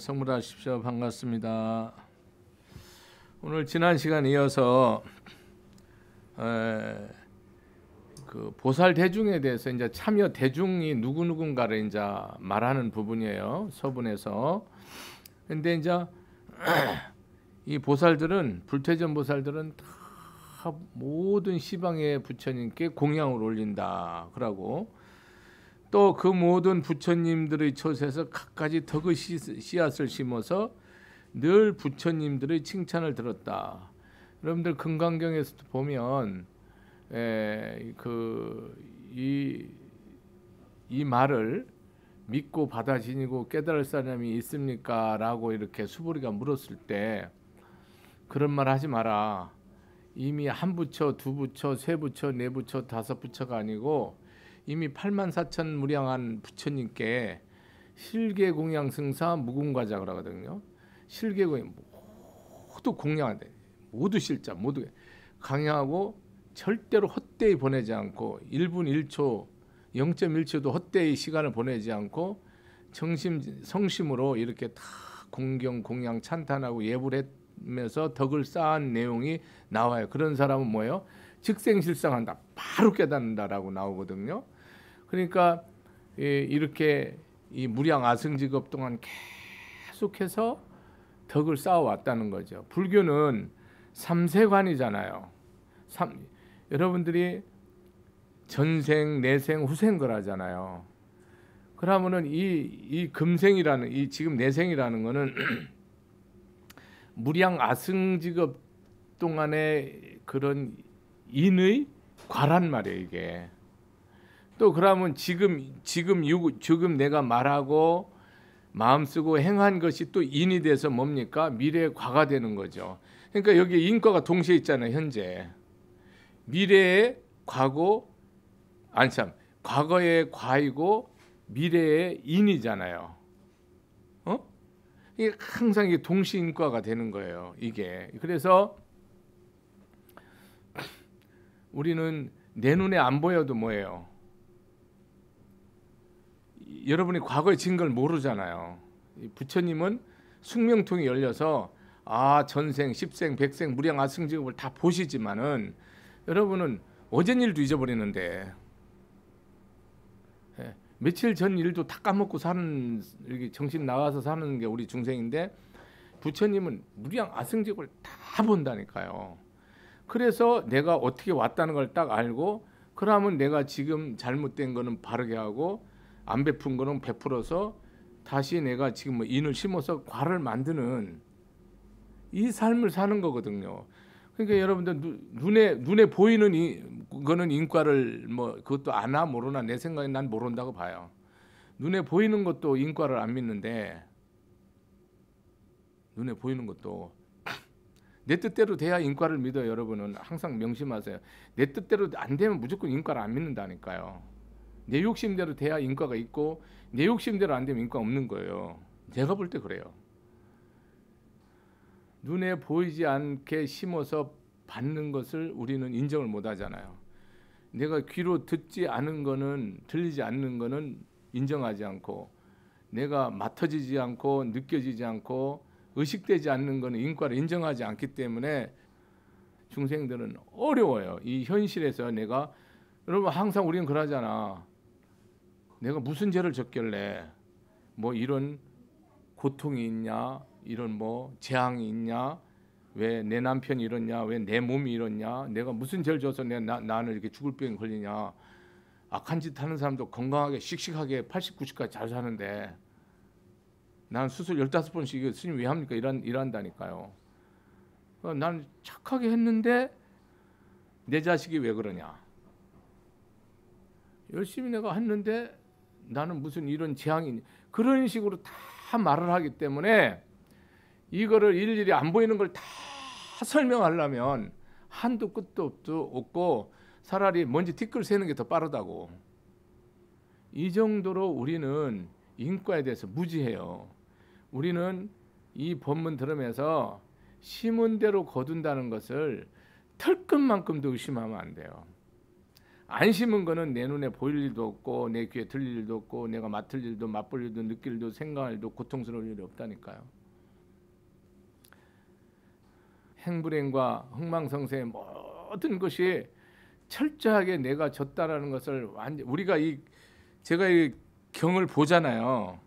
성불하십시오. 반갑습니다. 오늘 지난 시간에 이어서 그 보살 대중에 대해서 이제 참여 대중이 누구누군가를 이제 말하는 부분이에요. 서문에서. 근데 이제 이 보살들은, 불퇴전 보살들은 다 모든 시방의 부처님께 공양을 올린다 그러고, 또 그 모든 부처님들의 처소에서 갖가지 덕의 씨앗을 심어서 늘 부처님들의 칭찬을 들었다. 여러분들 금강경에서도 보면 이 말을 믿고 받아 지니고 깨달을 사람이 있습니까? 라고 이렇게 수보리가 물었을 때 그런 말 하지 마라. 이미 한 부처, 두 부처, 세 부처, 네 부처, 다섯 부처가 아니고 이미 84,000무량한 부처님께 실계공양 승사 무궁과자 그러거든요. 실계공양 모두 공양한대. 모두 실자 모두 강양하고 절대로 헛되이 보내지 않고 1분 1초 0.1초도 헛되이 시간을 보내지 않고 성심으로 이렇게 다 공경 공양 찬탄하고 예불 하면서 덕을 쌓은 내용이 나와요. 그런 사람은 뭐예요? 즉생실상한다. 바로 깨닫는다라고 나오거든요. 그러니까 이렇게 이 무량 아승직업 동안 계속해서 덕을 쌓아왔다는 거죠. 불교는 삼세관이잖아요. 여러분들이 전생, 내생, 후생 거라잖아요. 그러면은 이 금생이라는 이 지금 내생이라는 거는 무량 아승직업 동안의 그런 인의 과란 말이에요, 이게. 또 그러면 지금 내가 말하고 마음 쓰고 행한 것이 또 인이 돼서 뭡니까? 미래의 과가 되는 거죠. 그러니까 여기 인과가 동시에 있잖아요, 현재. 미래의 과고, 과거의 과이고 미래의 인이잖아요. 이게 항상 이게 동시인과가 되는 거예요, 이게. 그래서 우리는 내 눈에 안 보여도 뭐예요? 여러분이 과거의 증거를 모르잖아요. 부처님은 숙명통이 열려서 전생, 십생, 백생, 무량 아승직업을 다 보시지만은 여러분은 어젠 일도 잊어버리는데 며칠 전 일도 다 까먹고 사는, 이렇게 정신 나가서 사는 게 우리 중생인데 부처님은 무량 아승직업을 다 본다니까요. 그래서 내가 어떻게 왔다는 걸 딱 알고, 그러면 내가 지금 잘못된 거는 바르게 하고 안 베푼 거는 베풀어서 다시 내가 지금 뭐 인을 심어서 과를 만드는 이 삶을 사는 거거든요. 그러니까 여러분들 눈에 보이는 거는 인과를 뭐 그것도 아나 모르나, 내 생각에 난 모른다고 봐요. 눈에 보이는 것도 인과를 안 믿는데, 눈에 보이는 것도 내 뜻대로 돼야 인과를 믿어요. 여러분은 항상 명심하세요. 내 뜻대로 안 되면 무조건 인과를 안 믿는다니까요. 내 욕심대로 돼야 인과가 있고 내 욕심대로 안 되면 인과 없는 거예요. 제가 볼 때 그래요. 눈에 보이지 않게 심어서 받는 것을 우리는 인정을 못 하잖아요. 내가 귀로 듣지 않은 거는, 들리지 않는 거는 인정하지 않고, 내가 맡아지지 않고 느껴지지 않고 의식되지 않는 거는 인과를 인정하지 않기 때문에 중생들은 어려워요. 이 현실에서 내가, 여러분 항상 우리는 그러잖아. 내가 무슨 죄를 졌길래 뭐 이런 고통이 있냐, 이런 뭐 재앙이 있냐, 왜 내 남편이 이러냐, 왜 내 몸이 이러냐, 내가 무슨 죄를 져서 나는 이렇게 죽을 병에 걸리냐. 악한 짓 하는 사람도 건강하게 씩씩하게 80, 90까지 잘 사는데 난 수술 15번씩 스님 왜 합니까? 이란다니까요. 난 착하게 했는데 내 자식이 왜 그러냐. 열심히 내가 했는데 나는 무슨 이런 재앙이, 그런 식으로 다 말을 하기 때문에 이거를 일일이 안 보이는 걸 다 설명하려면 한도 끝도 없고 차라리 먼지 티끌 새는 게 더 빠르다고. 이 정도로 우리는 인과에 대해서 무지해요. 우리는 이 법문 들으면서 심은 대로 거둔다는 것을 털끝만큼도 의심하면 안 돼요. 안 심은 거는 내 눈에 보일 일도 없고 내 귀에 들릴 일도 없고 내가 맡을 일도 맛볼 일도 느낄 일도 생각할 일도 고통스러울 일이 없다니까요. 행불행과 흥망성쇠의 모든 것이 철저하게 내가 졌다라는 것을 완전 우리가 제가 이 경을 보잖아요.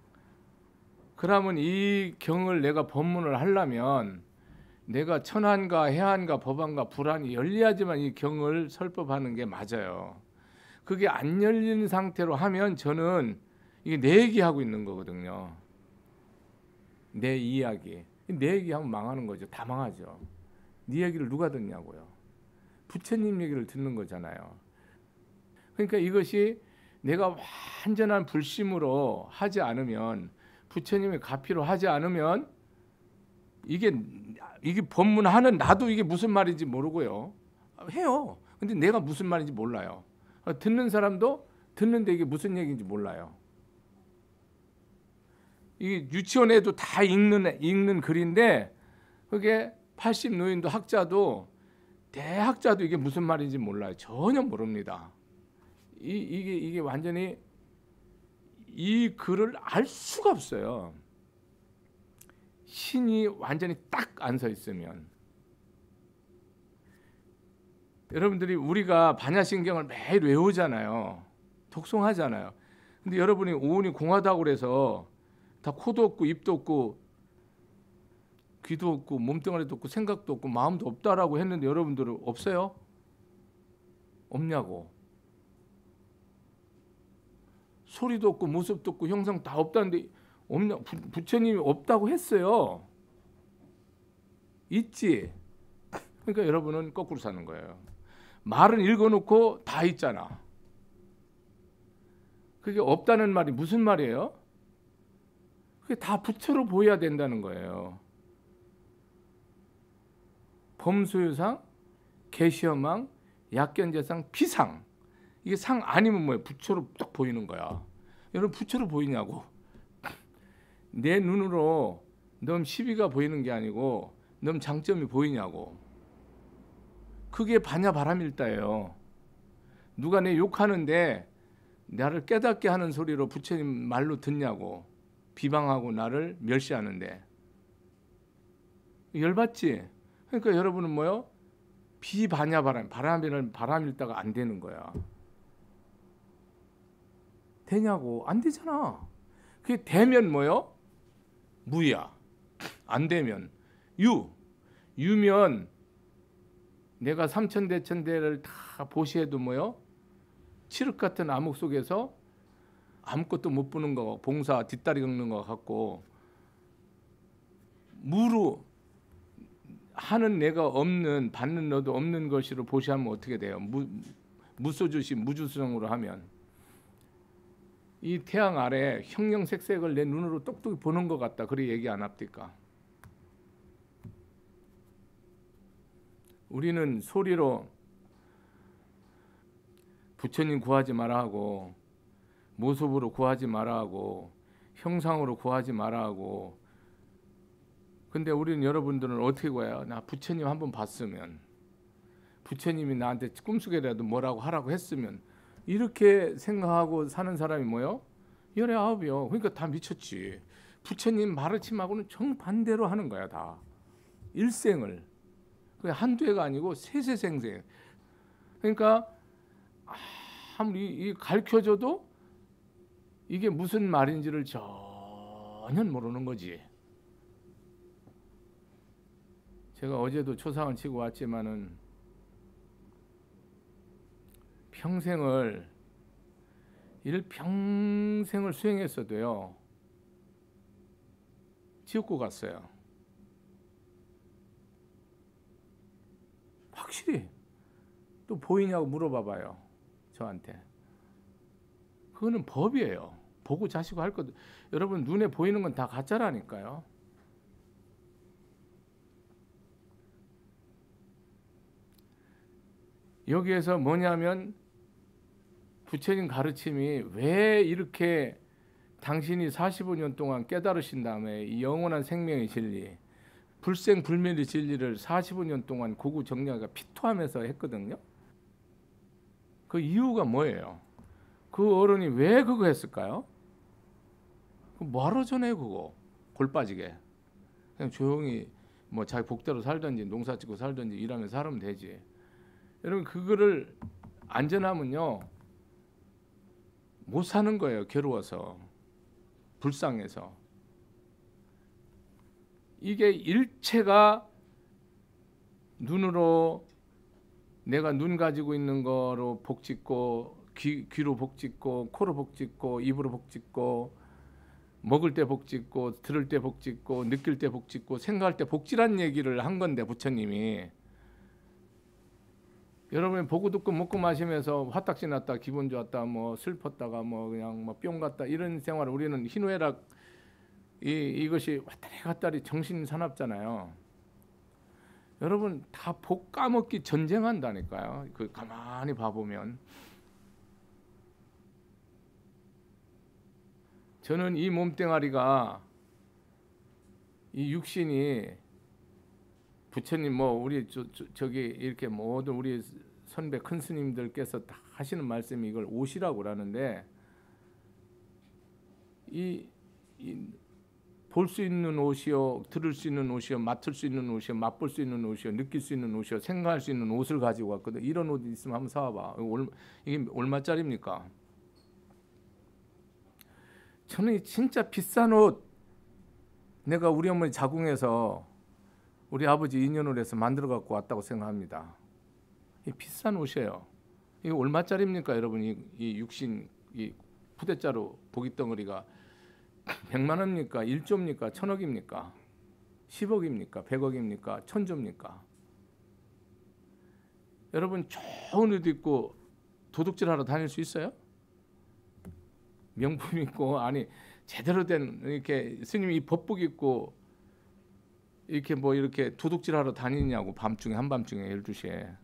그러면 이 경을 내가 법문을 하려면 내가 천한과 해한과 법한과 불한이 열려야지만 이 경을 설법하는 게 맞아요. 그게 안 열린 상태로 하면 저는 이게 내 얘기하고 있는 거거든요. 내 이야기. 내 얘기하면 망하는 거죠. 다 망하죠. 네 얘기를 누가 듣냐고요. 부처님 얘기를 듣는 거잖아요. 그러니까 이것이 내가 완전한 불심으로 하지 않으면, 부처님의 가피로 하지 않으면 이게 법문하는 나도 이게 무슨 말인지 모르고요. 해요. 근데 내가 무슨 말인지 몰라요. 듣는 사람도 듣는데 이게 무슨 얘기인지 몰라요. 이게 유치원에도 다 읽는 글인데 그게 80 노인도 학자도 대학자도 이게 무슨 말인지 몰라요. 전혀 모릅니다. 이게 완전히 이 글을 알 수가 없어요. 신이 완전히 딱 안 서 있으면. 여러분들이 우리가 반야신경을 매일 외우잖아요. 독송하잖아요. 근데 여러분이 오온이 공하다고 그래서 다 코도 없고 입도 없고 귀도 없고 몸뚱아리도 없고 생각도 없고 마음도 없다라고 했는데 여러분들은 없어요? 없냐고. 소리도 없고 모습도 없고 형상 다 없다는데 없냐? 부처님이 없다고 했어요. 있지. 그러니까 여러분은 거꾸로 사는 거예요. 말은 읽어놓고 다 있잖아. 그게 없다는 말이 무슨 말이에요? 그게 다 부처로 보여야 된다는 거예요. 범소유상, 계시험왕, 약견제상, 비상. 이게 상 아니면 뭐예요? 부처로 딱 보이는 거야. 여러분 부처로 보이냐고. 내 눈으로 넘 시비가 보이는 게 아니고 넘 장점이 보이냐고. 그게 반야바라밀다예요. 누가 내 욕하는데 나를 깨닫게 하는 소리로 부처님 말로 듣냐고. 비방하고 나를 멸시하는데 열받지. 그러니까 여러분은 뭐요? 바람일다가 안 되는 거야. 되냐고. 안 되잖아. 그게 되면 뭐요? 무야. 안 되면 유면 내가 삼천대천대를 다 보시해도 뭐요? 칠흑 같은 암흑 속에서 아무것도 못 보는 거, 봉사 뒷다리 긁는 거 같고, 무로 하는 내가 없는, 받는 너도 없는 것으로 보시하면 어떻게 돼요? 무소주시 무주수성으로 하면 이 태양 아래 형형색색을 내 눈으로 똑똑히 보는 것 같다. 그래 얘기 안 합니까? 우리는 소리로 부처님 구하지 마라 하고, 모습으로 구하지 마라 하고, 형상으로 구하지 마라 하고. 근데 우리는, 여러분들은 어떻게 구해요? 나 부처님 한번 봤으면, 부처님이 나한테 꿈속에라도 뭐라고 하라고 했으면, 이렇게 생각하고 사는 사람이 뭐요? 19이요. 그러니까 다 미쳤지. 부처님 가르침하고는 정반대로 하는 거야. 다 일생을. 한두 해가 아니고 세세생생. 그러니까 아무리 가르쳐줘도 이게 무슨 말인지를 전혀 모르는 거지. 제가 어제도 초상을 치고 왔지만은 일평생을 수행했어도요, 지옥고 갔어요. 확실히. 또 보이냐고 물어봐봐요, 저한테. 그거는 법이에요. 보고 자시고 할 것. 여러분 눈에 보이는 건 다 가짜라니까요. 여기에서 뭐냐면 부처님 가르침이 왜 이렇게 당신이 45년 동안 깨달으신 다음에 이 영원한 생명의 진리, 불생불멸의 진리를 45년 동안 고구정량가 피토하면서 했거든요. 그 이유가 뭐예요? 그 어른이 왜 그거 했을까요? 뭐하러 전해 그거 골 빠지게. 그냥 조용히 뭐 자기 복대로 살든지 농사 짓고 살든지 일하면서 살면 되지. 여러분 그거를 안 전하면요 못 사는 거예요. 괴로워서 불쌍해서. 이게 일체가 눈으로 내가 눈 가지고 있는 거로 복 짓고 귀로 복 짓고 코로 복 짓고 입으로 복 짓고 먹을 때 복 짓고 들을 때 복 짓고 느낄 때 복 짓고 생각할 때 복지란 얘기를 한 건데 부처님이 여러분이 보고 듣고 먹고 마시면서 화딱지 났다 기분 좋았다 뭐 슬펐다가 뭐 그냥 뭐 뿅 갔다 이런 생활을 우리는 희노애락 이것이 왔다리 갔다리 정신 사납잖아요. 여러분 다 복 까먹기 전쟁한다니까요. 그 가만히 봐보면 저는 이 몸뚱아리가 이 육신이 부처님 뭐 우리 저기 이렇게 모든 우리 선배 큰 스님들께서 다 하시는 말씀이 이걸 옷이라고 하는데 볼 수 있는 옷이요, 들을 수 있는 옷이요, 맡을 수 있는 옷이요, 맛볼 수 있는 옷이요, 느낄 수 있는 옷이요, 생각할 수 있는 옷을 가지고 왔거든. 이런 옷 있으면 한번 사와봐. 이게 얼마짜리입니까? 저는 진짜 비싼 옷 내가 우리 어머니 자궁에서 우리 아버지 인연으로 해서 만들어 갖고 왔다고 생각합니다. 이 비싼 옷이에요. 이게 얼마짜리입니까, 여러분? 이 육신 이 푸대자루 보깃덩어리가 100만 원입니까? 1조입니까? 1000억입니까? 10억입니까? 100억입니까? 1000조입니까? 여러분 좋은 옷 입고 도둑질하러 다닐 수 있어요? 명품 입고 아니 제대로 된 이렇게 스님이 이 법복 입고 이렇게 뭐 이렇게 도둑질하러 다니냐고 밤중에 한밤중에 12시에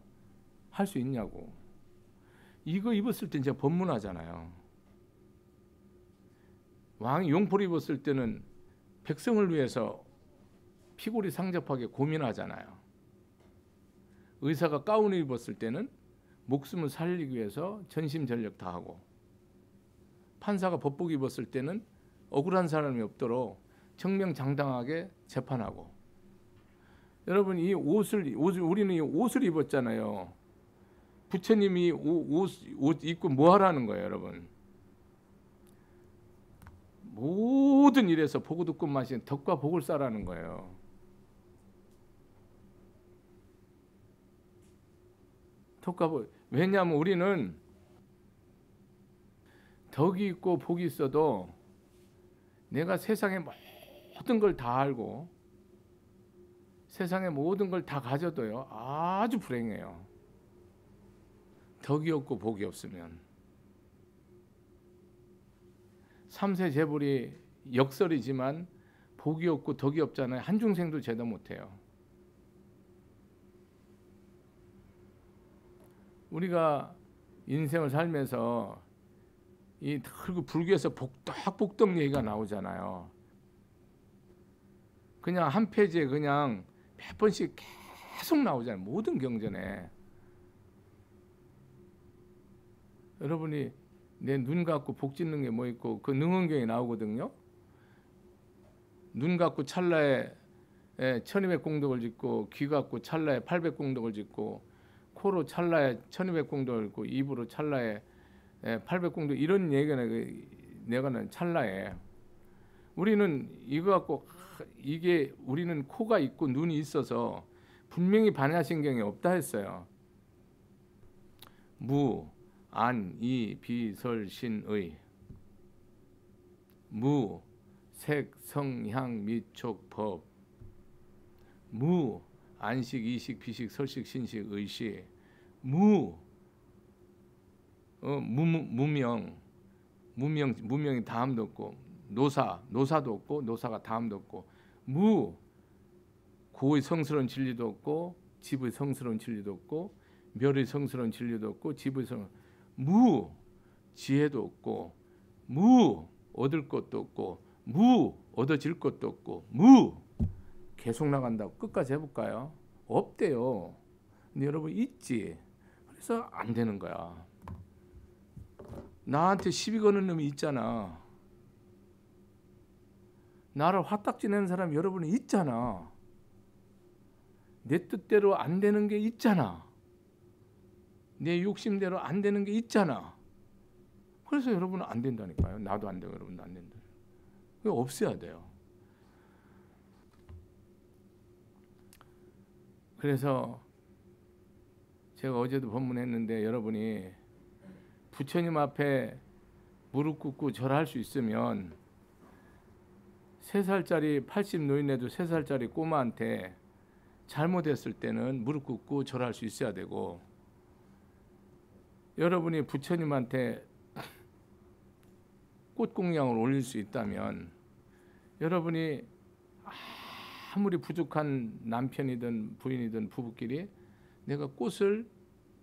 할 수 있냐고. 이거 입었을 때 이제 법문하잖아요. 왕이 용포를 입었을 때는 백성을 위해서 피골이 상접하게 고민하잖아요. 의사가 가운을 입었을 때는 목숨을 살리기 위해서 전심전력 다하고 판사가 법복 입었을 때는 억울한 사람이 없도록 정명장당하게 재판하고. 여러분 이 옷을 우리는 이 옷을 입었잖아요. 부처님이 옷 입고 뭐 하라는 거예요, 여러분? 모든 일에서 보고 듣고 마신 덕과 복을 쌓라는 거예요. 덕과 복. 왜냐하면 우리는 덕이 있고 복이 있어도 내가 세상의 모든 걸 다 알고 세상의 모든 걸 다 가져도요 아주 불행해요. 덕이 없고 복이 없으면. 삼세 재벌이 역설이지만 복이 없고 덕이 없잖아요. 한중생도 제도 못해요. 우리가 인생을 살면서 이 그리고 불교에서 복덕 얘기가 나오잖아요. 그냥 한 페이지에 그냥 몇 번씩 계속 나오잖아요. 모든 경전에. 여러분이 내 눈 갖고 복 짓는 게 뭐 있고 그 능언경에 나오거든요. 눈 갖고 찰나에 1200공덕을 짓고 귀 갖고 찰나에 800공덕을 짓고 코로 찰나에 1200공덕을 짓고 입으로 찰나에 800공덕 이런 얘기는 내가는 찰나에 우리는 이거 갖고 이게 우리는 코가 있고 눈이 있어서 분명히 반야신경이 없다 했어요. 무, 안, 이, 비, 설, 신, 의. 무, 색, 성, 향, 미, 촉, 법. 무, 안식, 이식, 비식, 설식, 신식, 의식. 무, 무명이 다음도 없고 노사도 없고 노사가 다음도 없고 무, 고의 성스러운 진리도 없고 집의 성스러운 진리도 없고 멸의 성스러운 진리도 없고 집의 무, 지혜도 없고 무, 얻을 것도 없고 무, 얻어질 것도 없고 무. 계속 나간다고 끝까지 해볼까요? 없대요. 근데 여러분 있지. 그래서 안 되는 거야. 나한테 시비 거는 놈이 있잖아. 나를 화딱지 내는 사람이 여러분이 있잖아. 내 뜻대로 안 되는 게 있잖아. 내 욕심대로 안 되는 게 있잖아. 그래서 여러분은 안 된다니까요. 나도 안 되고 여러분도 안 된다. 그거 없애야 돼요. 그래서 제가 어제도 법문했는데 여러분이 부처님 앞에 무릎 꿇고 절할 수 있으면 3살짜리 80 노인네도 3살짜리 꼬마한테 잘못했을 때는 무릎 꿇고 절할 수 있어야 되고, 여러분이 부처님한테 꽃공양을 올릴 수 있다면 여러분이 아무리 부족한 남편이든 부인이든 부부끼리 내가 꽃을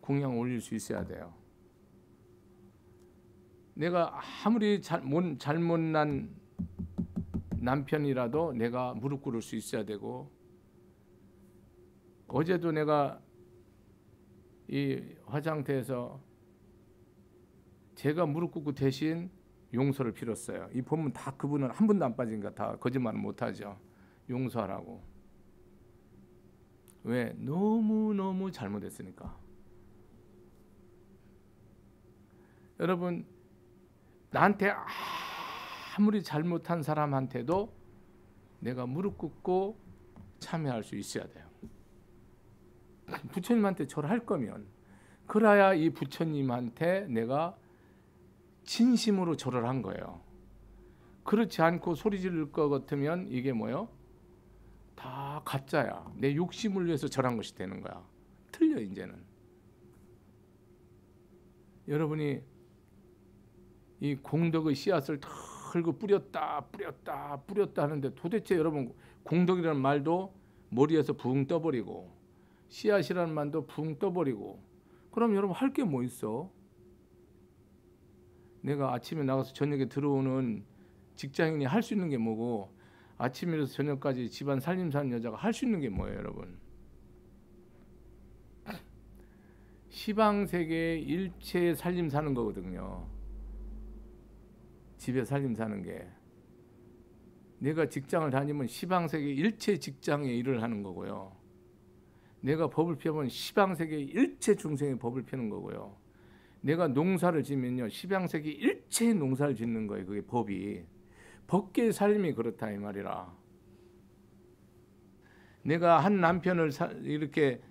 공양 올릴 수 있어야 돼요. 내가 아무리 잘못난 남편이라도 내가 무릎 꿇을 수 있어야 되고, 어제도 내가 이 화장터에서 제가 무릎 꿇고 대신 용서를 빌었어요. 이 본문 다 그분은 한 번도 안 빠지니까 다 거짓말은 못하죠. 용서하라고. 왜? 너무너무 잘못했으니까. 여러분, 나한테 아무리 잘못한 사람한테도 내가 무릎 꿇고 참여할 수 있어야 돼요. 부처님한테 절할 거면 그래야 이 부처님한테 내가 진심으로 절을 한 거예요. 그렇지 않고 소리 지를 것 같으면 이게 뭐요? 다 가짜야. 내 욕심을 위해서 절한 것이 되는 거야. 틀려 이제는. 여러분이 이 공덕의 씨앗을 털고 뿌렸다 하는데 도대체 여러분 공덕이라는 말도 머리에서 붕 떠버리고 씨앗이라는 말도 붕 떠버리고, 그럼 여러분 할 게 뭐 있어? 내가 아침에 나가서 저녁에 들어오는 직장인이 할 수 있는 게 뭐고, 아침에서 저녁까지 집안 살림 사는 여자가 할 수 있는 게 뭐예요, 여러분? 시방세계 일체 살림 사는 거거든요. 집에 살림 사는 게. 내가 직장을 다니면 시방세계 일체 직장에 일을 하는 거고요. 내가 법을 펴면 시방세계 일체 중생의 법을 펴는 거고요. 내가 농사를 지면요, 시방세계 일체 농사를 짓는 거예요. 그게 법이. 법계의 삶이 그렇다 이 말이라. 내가 한 남편을 이렇게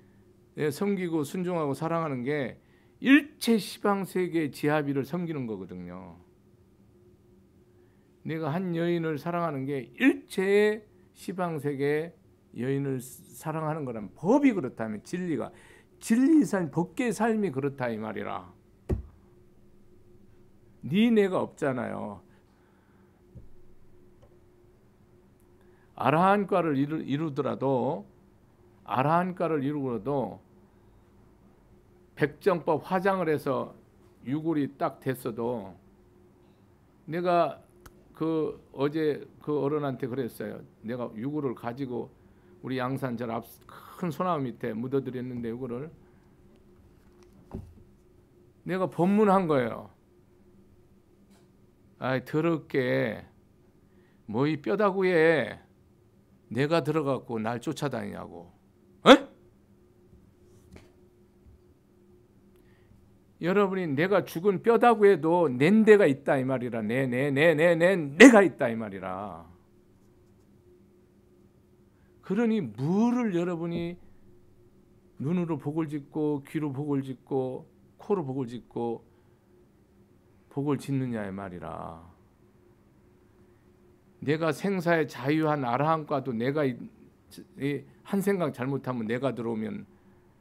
섬기고 순종하고 사랑하는 게 일체 시방세계 지하비를 섬기는 거거든요. 내가 한 여인을 사랑하는 게 일체의 시방세계 여인을 사랑하는 거라면 법이 그렇다면 진리가, 진리의 삶, 법계의 삶이 그렇다 이 말이라. 내가 없잖아요. 아라한과를 이루더라도 백정법 화장을 해서 유골이 딱 됐어도, 내가 어제 그 어른한테 그랬어요. 내가 유골을 가지고 우리 양산 절 앞 큰 소나무 밑에 묻어드렸는데 이거를 내가 법문한 거예요. 아이 더럽게 뭐 이 뼈다구에 내가 들어갔고 날 쫓아다니냐고. 에? 여러분이 내가 죽은 뼈다구에도 낸 데가 있다 이 말이라. 내가 있다 이 말이라. 그러니 뭐를 여러분이 눈으로 복을 짓고 귀로 복을 짓고 코로 복을 짓고 복을 짓느냐 이 말이라. 내가 생사에 자유한 아라한과도 내가 한 생각 잘못하면 내가 들어오면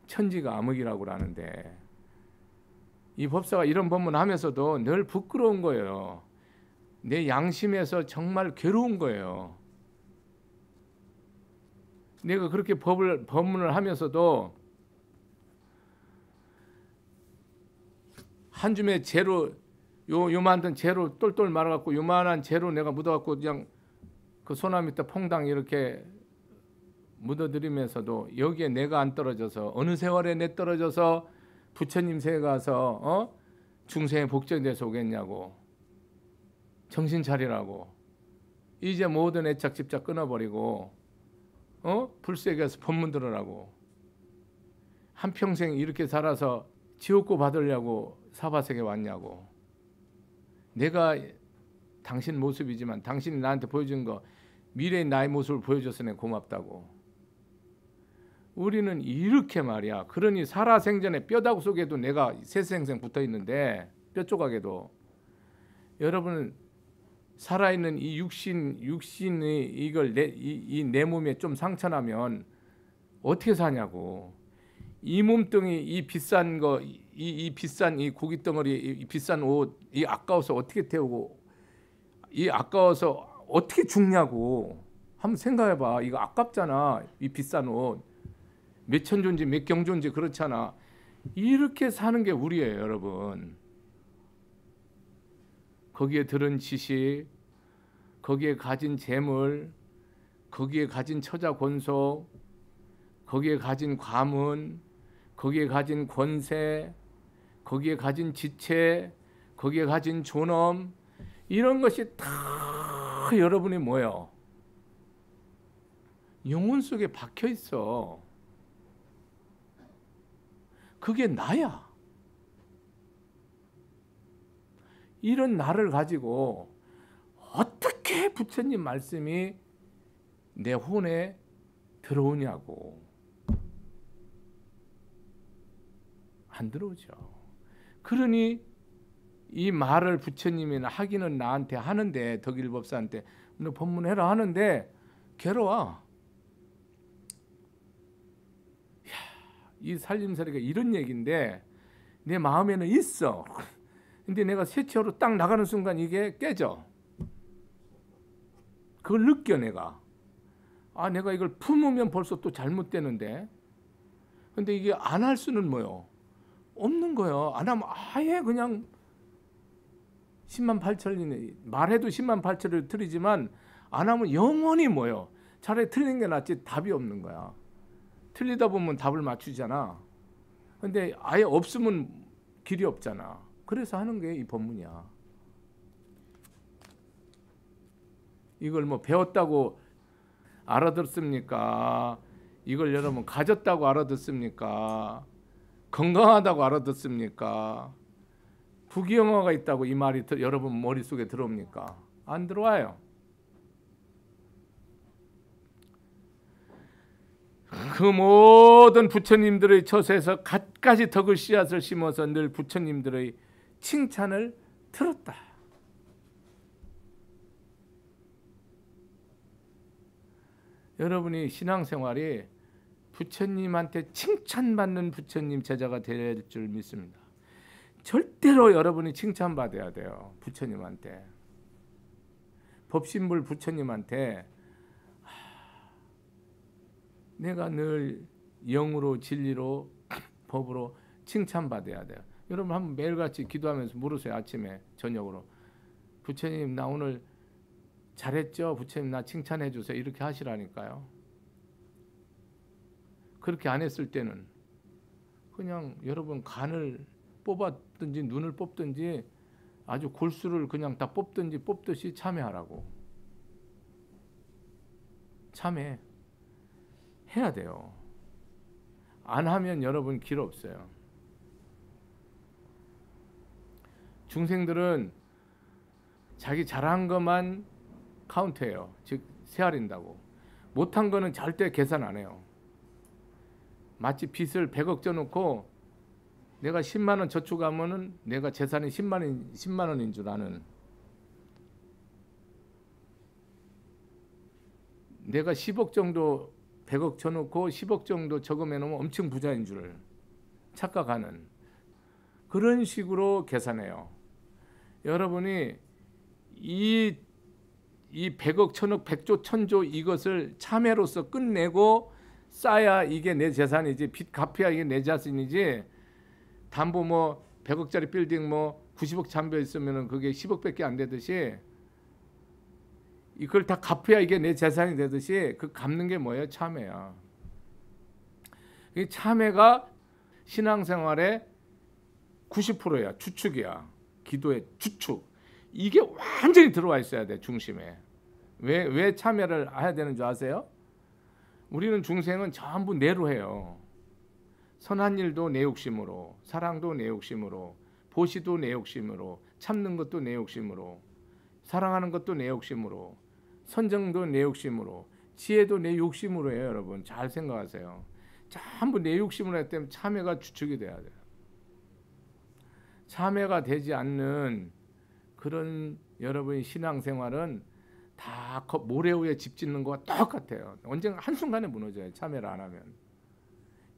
천지가 암흑이라고 그러는데, 이 법사가 이런 법문하면서도 늘 부끄러운 거예요. 내 양심에서 정말 괴로운 거예요. 내가 그렇게 법문을 하면서도 한 줌의 재로 요만한 재로 똘똘 말아갖고 요만한 재로 내가 묻어갖고 그냥 그 소나무 밑에 퐁당 이렇게 묻어들이면서도 여기에 내가 안 떨어져서 어느 세월에 내 떨어져서 부처님 세에 가서 중생에 복전이 돼서 오겠냐고. 정신 차리라고. 이제 모든 애착 집착 끊어버리고 불세계에서 법문 들으라고. 한평생 이렇게 살아서 지옥고 받으려고 사바세계 왔냐고. 내가 당신 모습이지만 당신이 나한테 보여준 거 미래의 나의 모습을 보여줘서 내가 고맙다고. 우리는 이렇게 말이야. 그러니 살아생전에 뼈다구 속에도 내가 세생생 붙어있는데 뼈 조각에도 여러분은 살아있는 이 육신이 이걸 내 몸에 좀 상처나면 어떻게 사냐고. 이 몸뚱이 이 비싼 거 이 비싼 이 고기 덩어리 이 비싼 옷 이 아까워서 어떻게 태우고 이 아까워서 어떻게 죽냐고. 한번 생각해봐. 이거 아깝잖아. 이 비싼 옷 몇천 존지 몇 경존지 그렇잖아. 이렇게 사는 게 우리예요 여러분. 거기에 들은 지식, 거기에 가진 재물, 거기에 가진 처자 권속, 거기에 가진 과문, 거기에 가진 권세, 거기에 가진 지체, 거기에 가진 존엄, 이런 것이 다 여러분이 뭐예요? 영혼 속에 박혀 있어. 그게 나야. 이런 나를 가지고 어떻게 부처님 말씀이 내 혼에 들어오냐고. 안 들어오죠. 그러니 이 말을 부처님이 하기는 나한테 하는데, 덕일법사한테 너 법문해라 하는데 괴로워. 이 살림살이가 이런 얘기인데 내 마음에는 있어. 근데 내가 쇠체로 딱 나가는 순간 이게 깨져. 그걸 느껴 내가. 아, 내가 이걸 품으면 벌써 또 잘못되는데. 근데 이게 안 할 수는 뭐요? 없는 거예요. 안 하면 아예 그냥 10만 8천이 말해도 10만 8천을 틀리지만 안 하면 영원히 뭐요? 차라리 틀린 게 낫지 답이 없는 거야. 틀리다 보면 답을 맞추잖아. 근데 아예 없으면 길이 없잖아. 그래서 하는 게 이 법문이야. 이걸 뭐 배웠다고 알아듣습니까? 이걸 여러분 가졌다고 알아듣습니까? 건강하다고 알아듣습니까? 부귀영화가 있다고 이 말이 여러분 머릿속에 들어옵니까? 안 들어와요. 그 모든 부처님들의 처소에서 갖가지 덕을 씨앗을 심어서 늘 부처님들의 칭찬을 들었다. 여러분이 신앙생활이 부처님한테 칭찬받는 부처님 제자가 될 줄 믿습니다. 절대로 여러분이 칭찬받아야 돼요. 부처님한테. 법신불 부처님한테 내가 늘 영으로 진리로 법으로 칭찬받아야 돼요. 여러분 한번 매일같이 기도하면서 물으세요. 아침에 저녁으로. 부처님 나 오늘 잘했죠? 부처님 나 칭찬해 주세요. 이렇게 하시라니까요. 그렇게 안 했을 때는 그냥 여러분 간을 뽑았든지 눈을 뽑든지 아주 골수를 그냥 다 뽑듯이 참회하라고. 참회 해야 돼요. 안 하면 여러분 길 없어요. 중생들은 자기 잘한 것만 카운트해요. 즉 세알인다고. 못한 거는 절대 계산 안 해요. 마치 빚을 100억 져놓고 내가 10만 원 저축하면은 내가 재산이 10만 원인 줄 아는. 내가 10억 정도 100억 쳐놓고 10억 정도 저금해 놓으면 엄청 부자인 줄 착각하는 그런 식으로 계산해요. 여러분이 이 100억, 1000억, 100조, 1000조 이것을 참회로서 끝내고 쌓아야 이게 내 재산이지, 빚 갚아야 이게 내 자산이지. 담보 뭐 100억짜리 빌딩 뭐 90억 잠겨 있으면은 그게 10억밖에 안 되듯이 이걸 다 갚아야 이게 내 재산이 되듯이 그 갚는 게 뭐예요? 참회야. 이 참회가 신앙생활의 90%야. 주축이야. 기도의 주축. 이게 완전히 들어와 있어야 돼. 중심에. 왜 참여를 해야 되는 줄 아세요? 우리는 중생은 전부 내로 해요. 선한 일도 내 욕심으로, 사랑도 내 욕심으로, 보시도 내 욕심으로, 참는 것도 내 욕심으로, 사랑하는 것도 내 욕심으로, 선정도 내 욕심으로, 지혜도 내 욕심으로 해요. 여러분 잘 생각하세요. 전부 내 욕심으로 했기 때문에 참회가 주축이 돼야 돼요. 참회가 되지 않는 그런 여러분의 신앙생활은 다 모래 위에 집 짓는 거와 똑같아요. 언젠가 한순간에 무너져요. 참회를 안 하면.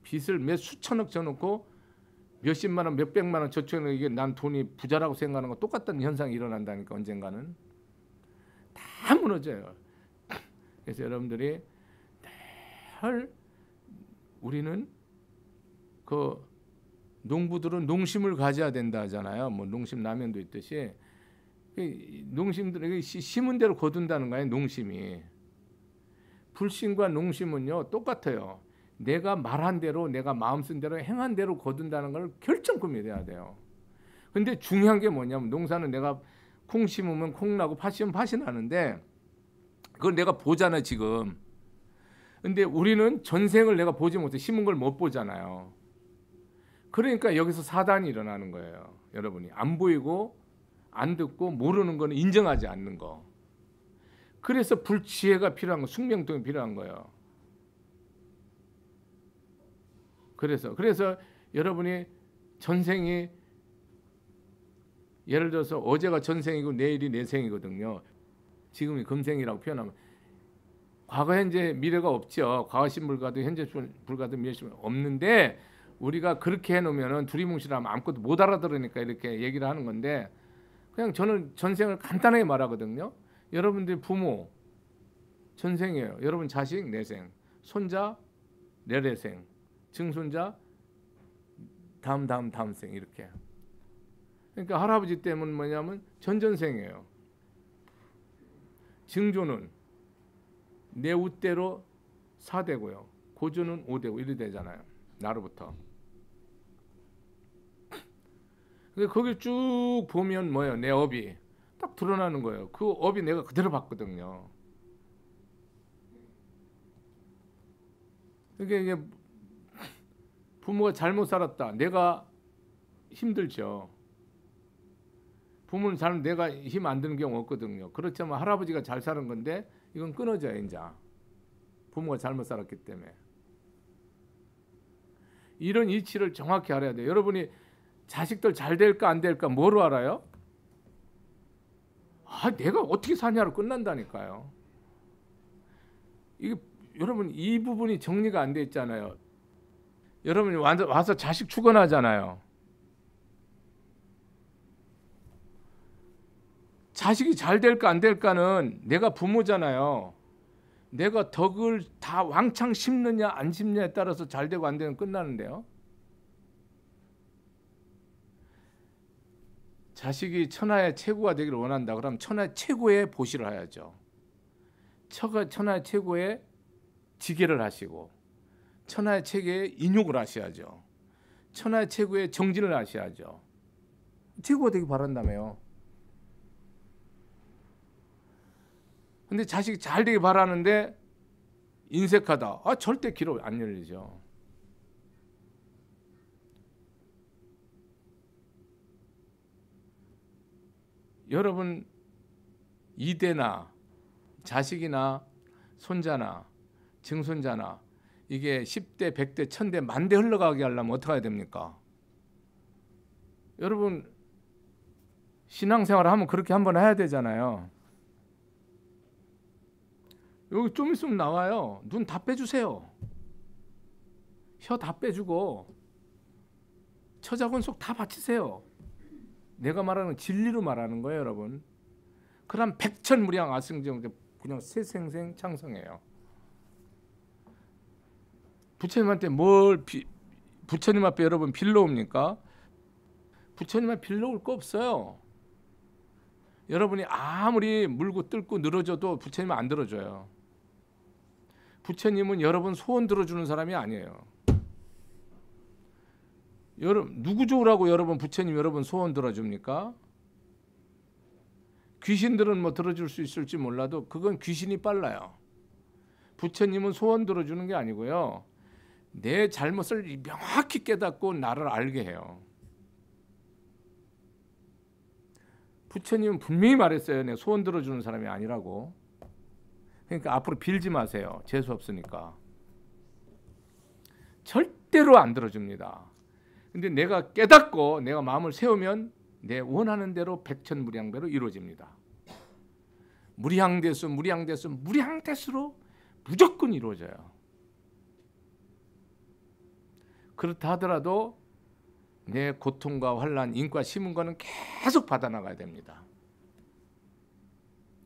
빚을 몇 수천억 져놓고 몇십만 원, 몇백만 원 저축해놓고 이게 난 돈이 부자라고 생각하는 거 똑같은 현상이 일어난다니까. 언젠가는 다 무너져요. 그래서 여러분들이 늘 우리는 그 농부들은 농심을 가져야 된다 하잖아요. 뭐 농심 라면도 있듯이 농심들에게 심은 대로 거둔다는 거예요. 농심이. 불신과 농심은요 똑같아요. 내가 말한 대로, 내가 마음 쓴 대로, 행한 대로 거둔다는 걸 결정권이 돼야 돼요. 근데 중요한 게 뭐냐면 농사는 내가 콩 심으면 콩 나고 팥 심으면 팥이 나는데 그걸 내가 보잖아 지금. 근데 우리는 전생을 내가 보지 못해. 심은 걸 못 보잖아요. 그러니까 여기서 사단이 일어나는 거예요. 여러분이 안 보이고 안 듣고 모르는 거는 인정하지 않는 거. 그래서 불지혜가 필요한 거, 숙명통이 필요한 거예요. 그래서 여러분이 전생이 예를 들어서 어제가 전생이고 내일이 내생이거든요. 지금이 금생이라고 표현하면 과거, 현재, 미래가 없죠. 과거심 불가도 현재심 불가도 미래심 없는데 우리가 그렇게 해놓으면 두리뭉실하면 아무것도 못 알아들으니까 이렇게 얘기를 하는 건데 그냥 저는 전생을 간단하게 말하거든요. 여러분들이 부모 전생이에요. 여러분 자식 내생, 손자 내래생, 증손자 다음 생 이렇게. 그러니까 할아버지 때문에 뭐냐면 전전생이에요. 증조는 내 웃대로 4대고요. 고조는 5대고 이렇게 되잖아요. 나로부터. 거기 쭉 보면 뭐예요? 내 업이 딱 드러나는 거예요. 그 업이 내가 그대로 봤거든요. 그러니까 이게 부모가 잘못 살았다. 내가 힘들죠. 부모는 내가 힘 안 드는 경우 없거든요. 그렇지만 할아버지가 잘 사는 건데 이건 끊어져요. 이제 부모가 잘못 살았기 때문에. 이런 이치를 정확히 알아야 돼요. 여러분이 자식들 잘 될까 안 될까 뭐로 알아요? 내가 어떻게 사냐로 끝난다니까요. 이게 여러분 이 부분이 정리가 안 돼 있잖아요. 여러분이 와서 자식 축원하잖아요. 자식이 잘 될까 안 될까는 내가 부모잖아요. 내가 덕을 다 왕창 심느냐 안 심느냐에 따라서 잘 되고 안 되는 끝나는데요. 자식이 천하의 최고가 되기를 원한다. 그럼 천하의 최고의 보시를 해야죠. 천하의 최고의 지계를 하시고 천하의 최고의 인욕을 하셔야죠. 천하의 최고의 정진을 하셔야죠. 최고가 되기 바란다며요. 근데 자식이 잘 되기 바라는데 인색하다. 절대 길을 안 열리죠. 여러분 이대나 자식이나 손자나 증손자나 이게 10대, 100대, 1000대, 만대 흘러가게 하려면 어떻게 해야 됩니까? 여러분 신앙생활을 하면 그렇게 한번 해야 되잖아요. 여기 좀 있으면 나와요. 눈 다 빼주세요. 혀 다 빼주고 처자권속 다 바치세요. 내가 말하는 진리로 말하는 거예요, 여러분. 그럼 백천무량 아승정 그냥 새생생 창성해요. 부처님한테 부처님 앞에 여러분 빌러옵니까? 부처님한테 빌러올 거 없어요. 여러분이 아무리 물고 뜯고 늘어져도 부처님은 안 들어줘요. 부처님은 여러분 소원 들어주는 사람이 아니에요. 여러분 누구 좋으라고 여러분 부처님 여러분 소원 들어줍니까? 귀신들은 뭐 들어줄 수 있을지 몰라도 그건 귀신이 빨라요. 부처님은 소원 들어주는 게 아니고요. 내 잘못을 명확히 깨닫고 나를 알게 해요. 부처님은 분명히 말했어요. 내 소원 들어주는 사람이 아니라고. 그러니까 앞으로 빌지 마세요. 재수 없으니까. 절대로 안 들어줍니다. 근데 내가 깨닫고 내가 마음을 세우면 내 원하는 대로 백천무량배로 이루어집니다. 무량대수 무량대수로 무조건 이루어져요. 그렇다 하더라도 내 고통과 환난, 인과, 시문과는 계속 받아나가야 됩니다.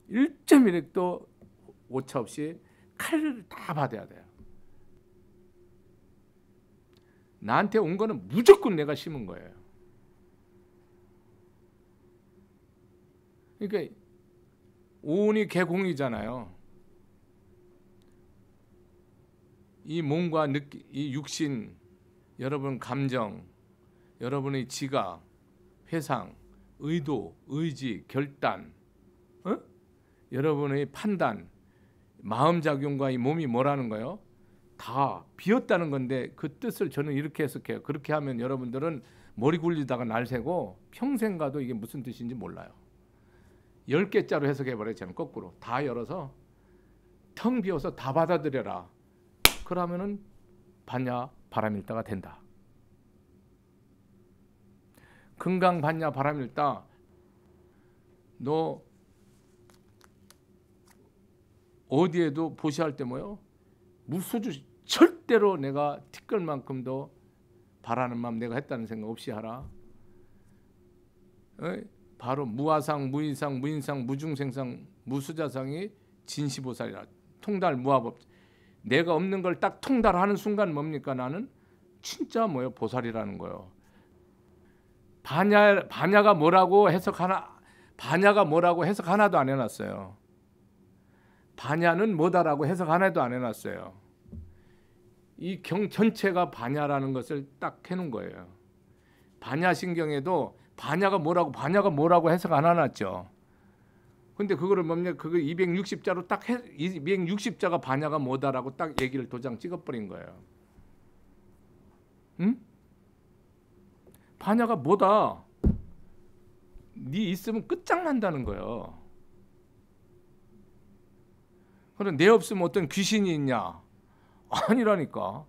1.1핵도 오차 없이 칼을 다 받아야 돼요. 나한테 온 거는 무조건 내가 심은 거예요. 그러니까 오온이 개공이잖아요. 이 몸과 이 육신, 여러분 감정, 여러분의 지각, 회상, 의도, 의지, 결단, 여러분의 판단, 마음작용과 이 몸이 뭐라는 거예요? 다 비었다는 건데 그 뜻을 저는 이렇게 해석해요. 그렇게 하면 여러분들은 머리 굴리다가 날 새고 평생 가도 이게 무슨 뜻인지 몰라요. 10개짜로 해석해버려요. 저는 거꾸로 다 열어서 텅 비워서 다 받아들여라. 그러면은 반야 바람일다가 된다. 금강 반야 바람일다. 너 어디에도 보시할 때 뭐요? 무소주 절대로 내가 티끌만큼도 바라는 마음 내가 했다는 생각 없이 하라. 바로 무아상, 무인상, 무인상, 무중생상, 무수자상이 진시보살이라. 통달 무아법. 내가 없는 걸 딱 통달하는 순간 뭡니까? 나는 진짜 뭐요? 보살이라는 거요. 반야가 뭐라고 해석 하나도 안 해놨어요. 반야는 뭐다라고 해석 하나도 안 해놨어요. 이 경 전체가 반야라는 것을 딱 해놓은 거예요. 반야신경에도 반야가 뭐라고 해석 안 해놨죠. 근데 그거를 뭡니까? 그거 260자로 딱 260자가 반야가 뭐다라고 딱 얘기를 도장 찍어버린 거예요. 응? 반야가 뭐다? 네 있으면 끝장난다는 거예요. 그럼 내 없으면 어떤 귀신이 있냐? 아니라니까.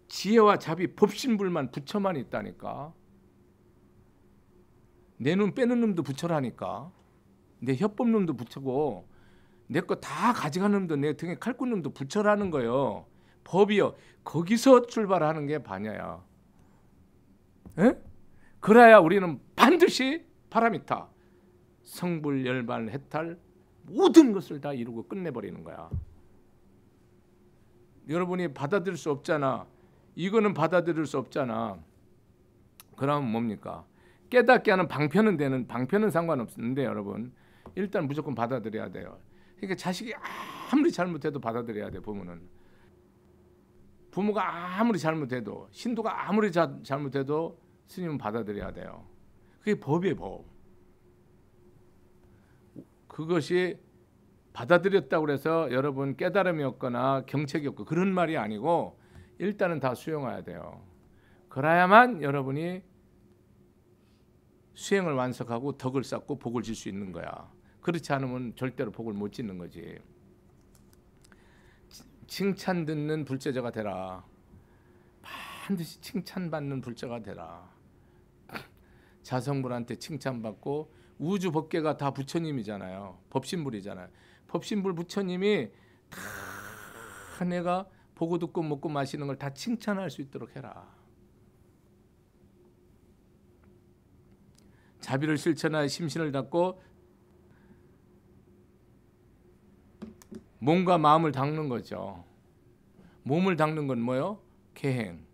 지혜와 자비, 법신불만 부처만 있다니까. 내 눈 빼는 놈도 부처라니까. 내 협법놈도 부처고 내 거 다 가져가는 놈도 내 등에 칼 꽂는 놈도 부처라는 거예요. 법이요. 거기서 출발하는 게 반야야. 에? 그래야 우리는 반드시 파라미타, 성불, 열반, 해탈 모든 것을 다 이루고 끝내버리는 거야. 여러분이 받아들일 수 없잖아. 이거는 받아들일 수 없잖아. 그러면 뭡니까? 깨닫게 하는 방편은 상관없는데 여러분 일단 무조건 받아들여야 돼요. 그러니까 자식이 아무리 잘못해도 받아들여야 돼. 부모가 아무리 잘못해도, 신도가 아무리 잘못해도 스님은 받아들여야 돼요. 그게 법이에요. 법. 그것이 받아들였다고 해서 여러분 깨달음이 없거나 경책이 없고 그런 말이 아니고 일단은 다 수용해야 돼요. 그래야만 여러분이 수행을 완성하고 덕을 쌓고 복을 질 수 있는 거야. 그렇지 않으면 절대로 복을 못 짓는 거지. 칭찬 듣는 불제자가 되라. 반드시 칭찬받는 불제가 되라. 자성불한테 칭찬받고 우주 법계가 다 부처님이잖아요. 법신불이잖아요. 법신불 부처님이 다 내가 보고 듣고 먹고 마시는 걸 다 칭찬할 수 있도록 해라. 자비를 실천하여 심신을 닦고 몸과 마음을 닦는 거죠. 몸을 닦는 건 뭐요? 계행.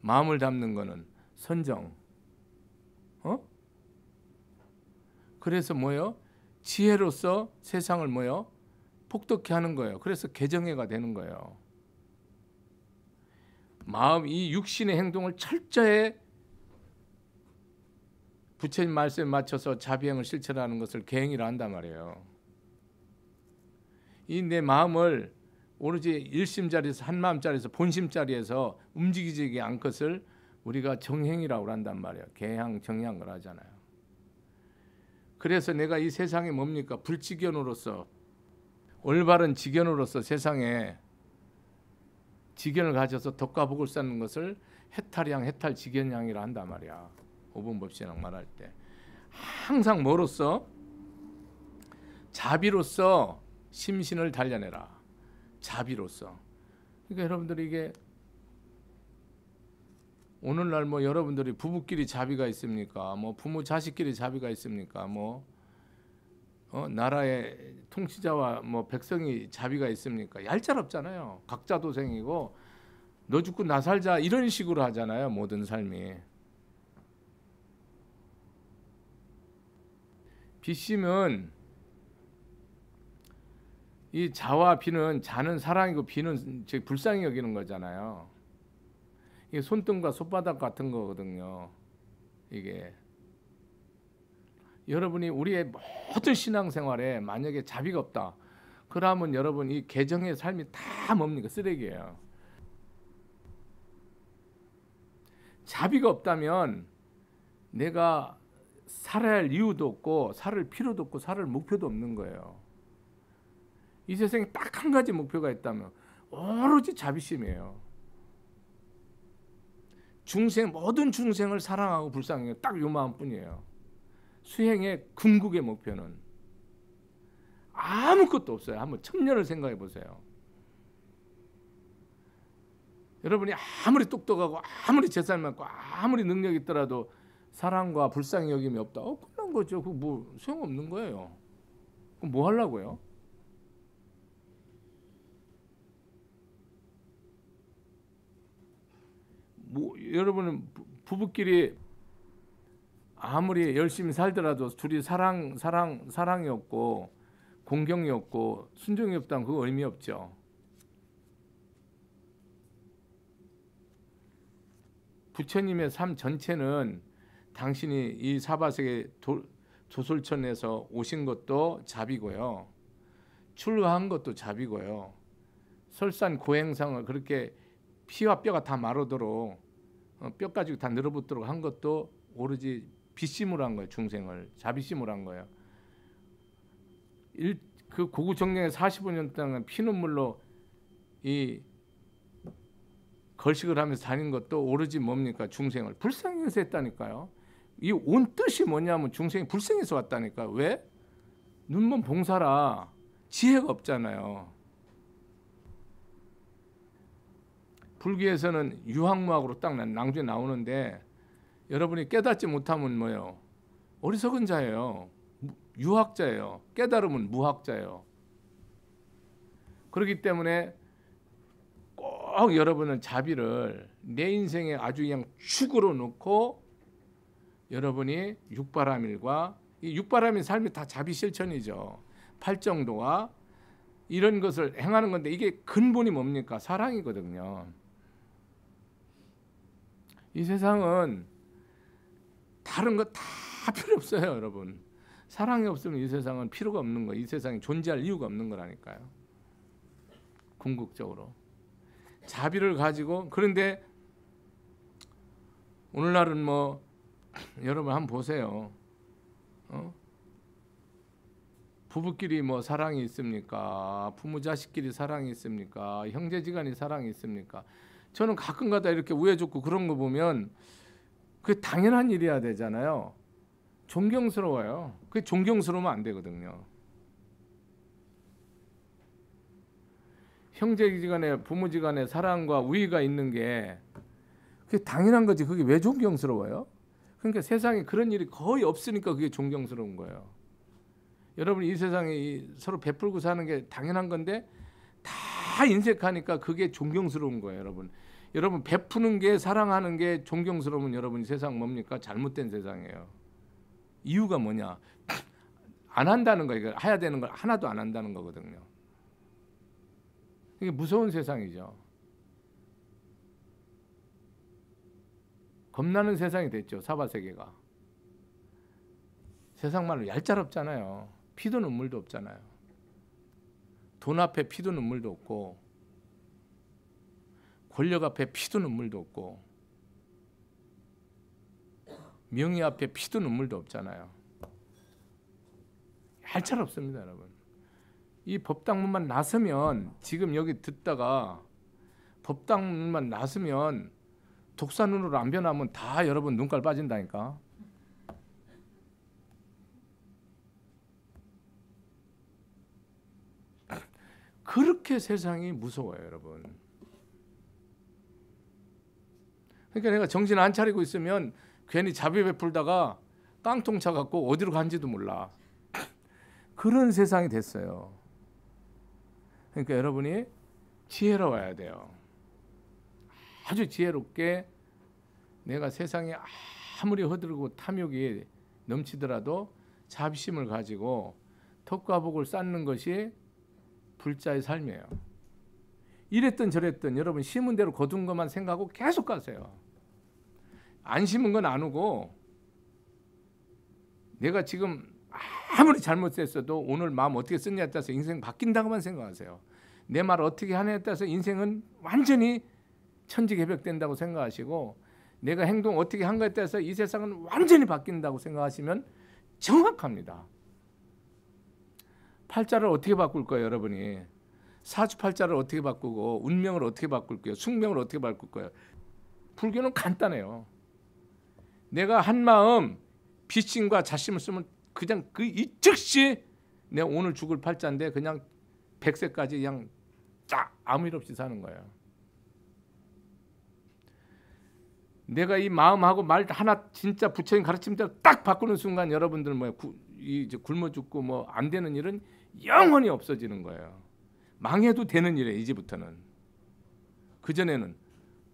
마음을 닦는 거는 선정. 그래서 뭐요? 지혜로서 세상을 뭐요? 폭덕케 하는 거예요. 그래서 개정해가 되는 거예요. 마음, 이 육신의 행동을 철저히 부처님 말씀에 맞춰서 자비행을 실천하는 것을 계행이라 한단 말이에요. 이 내 마음을 오로지 일심자리에서, 한마음자리에서, 본심자리에서 움직이지 않은 것을 우리가 정행이라고 한단 말이에요. 계행, 정행을 하잖아요. 그래서 내가 이 세상에 뭡니까? 불지견으로서, 올바른 지견으로서 세상에 지견을 가져서 덕과 복을 쌓는 것을 해탈양, 해탈지견양이라 한단 말이야. 오분법신앙 말할 때 항상 뭐로써? 자비로서 심신을 단련해라. 자비로서. 그러니까 여러분들이 이게 오늘날 뭐 여러분들이 부부끼리 자비가 있습니까? 뭐 부모 자식끼리 자비가 있습니까? 뭐 나라의 통치자와 뭐 백성이 자비가 있습니까? 얄짤없잖아요. 각자 도생이고 너 죽고 나 살자 이런 식으로 하잖아요. 모든 삶이. 비심은 이 자와 비는, 자는 사랑이고 비는 불쌍히 여기는 거잖아요. 이게 손등과 손바닥 같은 거거든요. 이게 여러분이 우리의 모든 신앙생활에 만약에 자비가 없다 그러면 여러분 이 개정의 삶이 다 뭡니까? 쓰레기예요. 자비가 없다면 내가 살아야 할 이유도 없고 살을 필요도 없고 살을 목표도 없는 거예요. 이 세상에 딱 한 가지 목표가 있다면 오로지 자비심이에요. 중생, 모든 중생을 사랑하고 불쌍해요. 딱 요 마음뿐이에요. 수행의 궁극의 목표는 아무것도 없어요. 한번 천년을 생각해 보세요. 여러분이 아무리 똑똑하고 아무리 재산 많고 아무리 능력이 있더라도 사랑과 불쌍히 여김이 없다. 끝난 거죠. 그 뭐 소용없는 거예요. 그럼 뭐 하려고요? 뭐 여러분은 부부끼리 아무리 열심히 살더라도 둘이 사랑이 없고 공경이 없고 순종이 없다면 그거 의미 없죠. 부처님의 삶 전체는 당신이 이 사바세계 조솔천에서 오신 것도 자비고요. 출가한 것도 자비고요. 설산 고행상을 그렇게 피와 뼈가 다 마르도록 뼈 가지고 다 늘어붙도록 한 것도 오로지 비심으로 한 거예요. 중생을 자비심으로 한 거예요. 그 고구정령의 45년 동안 피눈물로 이 걸식을 하면서 다닌 것도 오로지 뭡니까? 중생을 불쌍해서 했다니까요. 이 온 뜻이 뭐냐면 중생이 불쌍해서 왔다니까. 왜? 눈먼 봉사라. 지혜가 없잖아요. 불교에서는 유학무학으로 딱 낭주에 나오는데 여러분이 깨닫지 못하면 뭐예요? 어리석은 자예요. 유학자예요. 깨달으면 무학자예요. 그렇기 때문에 꼭 여러분은 자비를 내 인생에 아주 그냥 축으로 놓고 여러분이 육바라밀과 이 육바라밀 삶이 다 자비 실천이죠. 팔정도와 이런 것을 행하는 건데 이게 근본이 뭡니까? 사랑이거든요. 이 세상은 다른 거 다 필요 없어요, 여러분. 사랑이 없으면 이 세상은 필요가 없는 거예요. 이 세상에 존재할 이유가 없는 거라니까요. 궁극적으로 자비를 가지고. 그런데 오늘날은 뭐 여러분 한번 보세요. 부부끼리 뭐 사랑이 있습니까? 부모 자식끼리 사랑이 있습니까? 형제지간이 사랑이 있습니까? 저는 가끔가다 이렇게 우애 좋고 그런 거 보면 그게 당연한 일이어야 되잖아요. 존경스러워요. 그게 존경스러우면 안 되거든요. 형제지간에 부모지간에 사랑과 우애가 있는 게 그게 당연한 거지. 그게 왜 존경스러워요? 그러니까 세상에 그런 일이 거의 없으니까 그게 존경스러운 거예요. 여러분 이 세상에 서로 베풀고 사는 게 당연한 건데 다 인색하니까 그게 존경스러운 거예요, 여러분. 여러분 베푸는 게 사랑하는 게 존경스러우면 여러분 이 세상 뭡니까? 잘못된 세상이에요. 이유가 뭐냐? 안 한다는 거, 이거 해야 되는 걸 하나도 안 한다는 거거든요. 이게 무서운 세상이죠. 겁나는 세상이 됐죠. 사바세계가. 세상말로 얄짤없잖아요. 피도 눈물도 없잖아요. 돈 앞에 피도 눈물도 없고, 권력 앞에 피도 눈물도 없고, 명예 앞에 피도 눈물도 없잖아요. 얄짤없습니다, 여러분. 이 법당문만 나서면, 지금 여기 듣다가 법당문만 나서면 독사눈으로 안 변하면 다 여러분 눈깔 빠진다니까. 그렇게 세상이 무서워요, 여러분. 그러니까 내가 정신 안 차리고 있으면 괜히 자비 베풀다가 깡통 차갖고 어디로 간지도 몰라. 그런 세상이 됐어요. 그러니까 여러분이 지혜로워야 돼요. 아주 지혜롭게 내가 세상에 아무리 허들고 탐욕이 넘치더라도 자비심을 가지고 덕과 복을 쌓는 것이 불자의 삶이에요. 이랬든 저랬든 여러분 심은 대로 거둔 것만 생각하고 계속 가세요. 안 심은 건 안 오고, 내가 지금 아무리 잘못했어도 오늘 마음 어떻게 쓰냐에 따라서 인생 바뀐다고만 생각하세요. 내 말 어떻게 하냐에 따라서 인생은 완전히 천지개벽된다고 생각하시고, 내가 행동 어떻게 한 거에 따라서 이 세상은 완전히 바뀐다고 생각하시면 정확합니다. 팔자를 어떻게 바꿀 거예요, 여러분이? 사주팔자를 어떻게 바꾸고, 운명을 어떻게 바꿀 거예요? 숙명을 어떻게 바꿀 거예요? 불교는 간단해요. 내가 한 마음 비심과 자심을 쓰면 그냥 그 이 즉시 내가 오늘 죽을 팔자인데 그냥 100세까지 그냥 쫙 아무 일 없이 사는 거예요. 내가 이 마음하고 말 하나 진짜 부처님 가르침대로 딱 바꾸는 순간 여러분들 이제 굶어 죽고 뭐 안 되는 일은 영원히 없어지는 거예요. 망해도 되는 일이에요, 이제부터는. 그전에는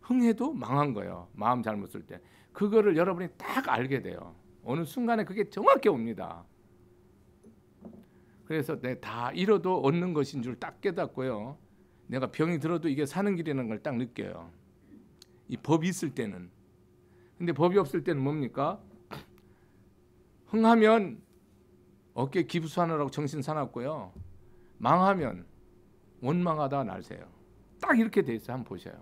흥해도 망한 거예요. 마음 잘못 쓸 때. 그거를 여러분이 딱 알게 돼요. 어느 순간에 그게 정확히 옵니다. 그래서 내 다 잃어도 얻는 것인 줄 딱 깨닫고요. 내가 병이 들어도 이게 사는 길이라는 걸 딱 느껴요. 이 법이 있을 때는. 근데 법이 없을 때는 뭡니까? 흥하면 어깨 기부수하느라고 정신 사납고요. 망하면 원망하다 날새요. 딱 이렇게 돼 있어요. 한번 보셔요.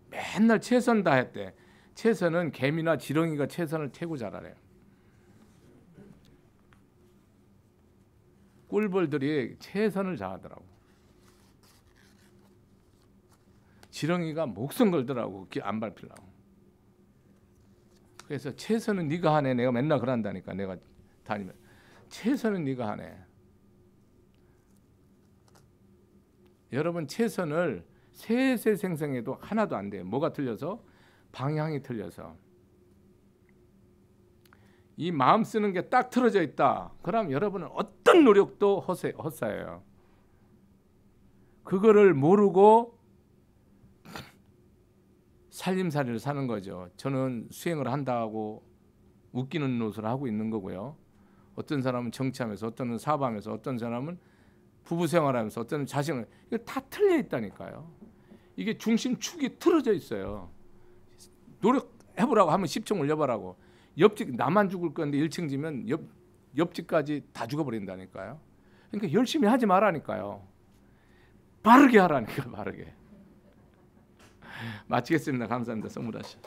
맨날 최선 다했대. 최선은 개미나 지렁이가 최선을 태고 자라래요. 꿀벌들이 최선을 다하더라고. 지렁이가 목숨 걸더라고. 안 밟히려고. 그래서 최선은 네가 하네. 내가 맨날 그런다니까. 내가 다니면 최선은 네가 하네. 여러분 최선을 세세 생성해도 하나도 안 돼요. 뭐가 틀려서? 방향이 틀려서. 이 마음 쓰는 게 딱 틀어져 있다. 그럼 여러분은 어떤 노력도 헛사예요. 그거를 모르고 살림살이를 사는 거죠. 저는 수행을 한다고 웃기는 노릇을 하고 있는 거고요. 어떤 사람은 정치하면서, 어떤 사람은 사업하면서, 어떤 사람은 부부 생활하면서, 어떤 자식을, 이거 다 틀려 있다니까요. 이게 중심축이 틀어져 있어요. 노력해보라고 하면 10층 올려보라고. 옆집 나만 죽을 건데 1층 지면 옆집까지 다 죽어버린다니까요. 그러니까 열심히 하지 말라니까요. 바르게 하라니까, 바르게. 마치겠습니다. 감사합니다. 성불하시오.